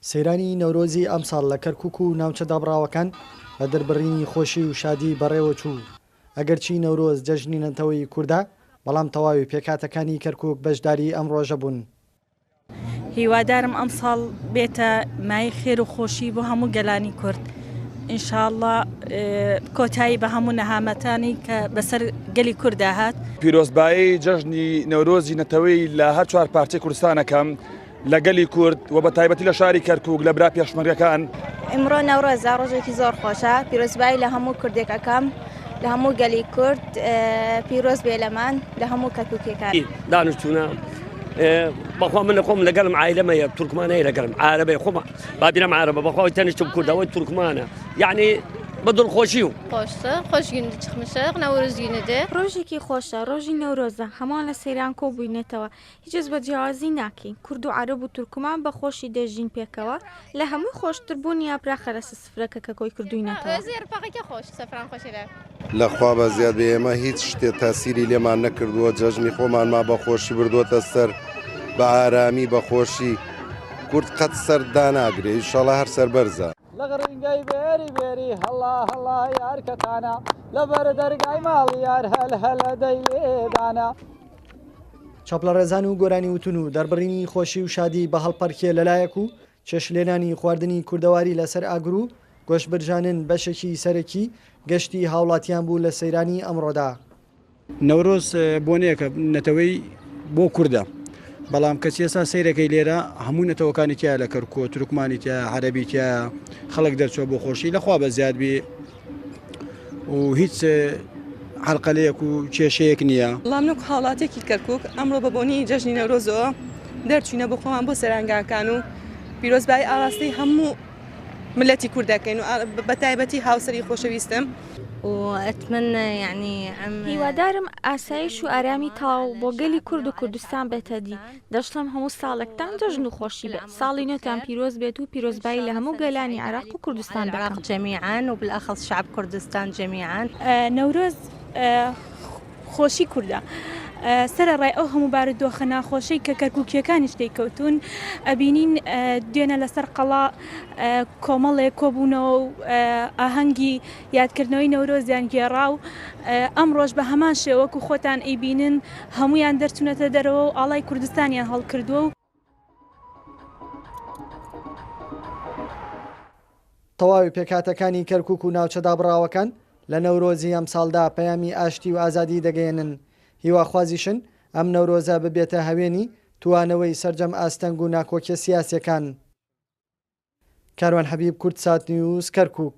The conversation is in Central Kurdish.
سەیرانی نەورۆزی ئەمساڵ لە کەرکووک و ناوچە دابڕاوەکان بە دەربڕینی خۆشی و شادی بەڕێوە چوو. ئەگەرچی نەورۆز جەژنی نەتەوەی کووردا، بەڵام تەواوی پێکاتەکانی کەرکووک بەشداری ئەم ڕۆژە بوون. هیوادارم ئەمساڵ بێتە مای خێر و خۆشی بۆ هەموو گەلانی کورد. ئینشاءڵڵا کۆتایی بە هەموو نەهامەتانی کە بەسەر گەلی کووردا هات. پیرۆزبایی جەژنی نەورۆزی نەتەوەی لە هەر چوار پارچەی کوردستانەکەم لە گەلی کورد و بە تایبەتی لە شاری کەرکووک لە برا پێشمەرگەکان. ئیمڕۆ نەورۆزە ڕۆژێکی زۆر خۆشە، پیرۆزبایی لە هەموو کوردێکەکەم لە هەموو گەلی کورد، پیرۆز بێ لەمان لە هەموو کەرکووکەکان. دانیشتوونە بەخوا من خۆم لەگەڵم عایلەمەیە تورکمانەیە لەگەڵم عارەبەی خۆمە بابیرم عارەبە بەخوای تەنیشتم کوردەوەی تورکمانە یعنی بەدڵخۆشی و خۆشتە خۆشگینە چخمشەق نەورۆزگینەدێ ڕۆژێکی خۆشە ڕۆژی نەورۆزە هەمان لە سەیران کۆبووینێتەوە هیچکەس بە جیاوازی ناکەین کورد و عەرەب و تورکمان بە خۆشی دەژین پێکەوە لە هەمووی خۆشتر بوون یا پراخە لە سفرەکە کە کۆی کردوینەتەوە زێرپەقێکە خۆش سەفران خۆشیدا لەخوا بە زیاد بێ ئێمە هیچ شتێ تاسیری لێمان نەکردووە جەژنی خۆمان ما بە خۆشی بردووەتە سەر بە ئارامی بە خۆشی کورد قەت سەردا ناگرێ ئینشەڵا هەر سەربەرزە لە غڕینگەی بێری بێری هەڵا هەڵا یارکەتانە لەبەر دەرگای ماڵ یار هەل هەلە دەیلێدانە. چاپلە ڕێزان و گۆرانی وتون و دەربڕینی خۆشی و شادی بە هەڵپەرکێ لەلایەک و چێشلێنانی خواردنی کوردەواری لەسەر ئاگر و گۆشت برژانن بەشێکی سەرەکی گەشتی هاوڵاتیان بوو لە سەیرانی ئەمڕۆدا. نەورۆز بۆنەیەکە نەتەوەی بۆ کووردە، بەڵام کەسی ئێستا سەیرەکەی لێرە هەموو نەتەوەکانی تیا لە کەرکووە تورکمانی تیا عەرەبی تیا خەڵک دەرچووە بۆ خۆشی لەخوا بە زیاد بێ و هیچ حەڵقەلەیەک و کێشەیەک نییە. بەڵام نوک هاوڵاتێکی کەرکووک ئەمڕۆ بە بۆنی جەژنی نەورۆزەوە دەرچوینە بۆ خۆمان بۆ سەرنگاکان و پیرۆزبایی ئاڕاستەی هەموو ملەتی کوردەکەین و بە تایبەتی هاوسەری خۆشەویستم. وأتمنى يعني هیوادارم ئاسایش و ئارامی تاو بۆ گەلی کورد و کوردستان بێتە دی. دەشتم هەموو ساڵێکتان جەژن و خۆشی بێت، ساڵی نوێتان پیرۆز بێت و پیرۆزبایی لە هەموو گەلانی عێراق و کوردستان العراق جميعا وبالأخص شعب كردستان جميعا. نەورۆز خۆشی کووردە. سەرەڕای ئەو هەموو بارودۆخە ناخۆشەی کە کەرکووکیەکانیش دەیکەوتون ئەبینین دوێنە لەسەر قەڵا کۆمەڵێک کۆبوونەوە و ئاهەنگی یادکردنەوەی نەورۆزیان گێڕا و ئەم ڕۆژ بە هەمان شێوەکو خۆتان ئەیبینن هەمویان دەرچونەتە دەرەوە و ئاڵای کوردستانیان هەڵکردووە و تەواوی پێکاتەکانی کەرکووک و ناوچە دابڕاوەکان لە نەورۆزی ئەمساڵدا پەیامی ئاشتی و ئازادی دەگەێنن. هیواخوازیشن ئەم نەورۆزە ببێتە هەوێنی توانەوەی سەرجەم ئاستەنگ و ناکۆکیە سیاسیەکان. کاروان حەبیب، کوردسات نیوز، کەرکووک.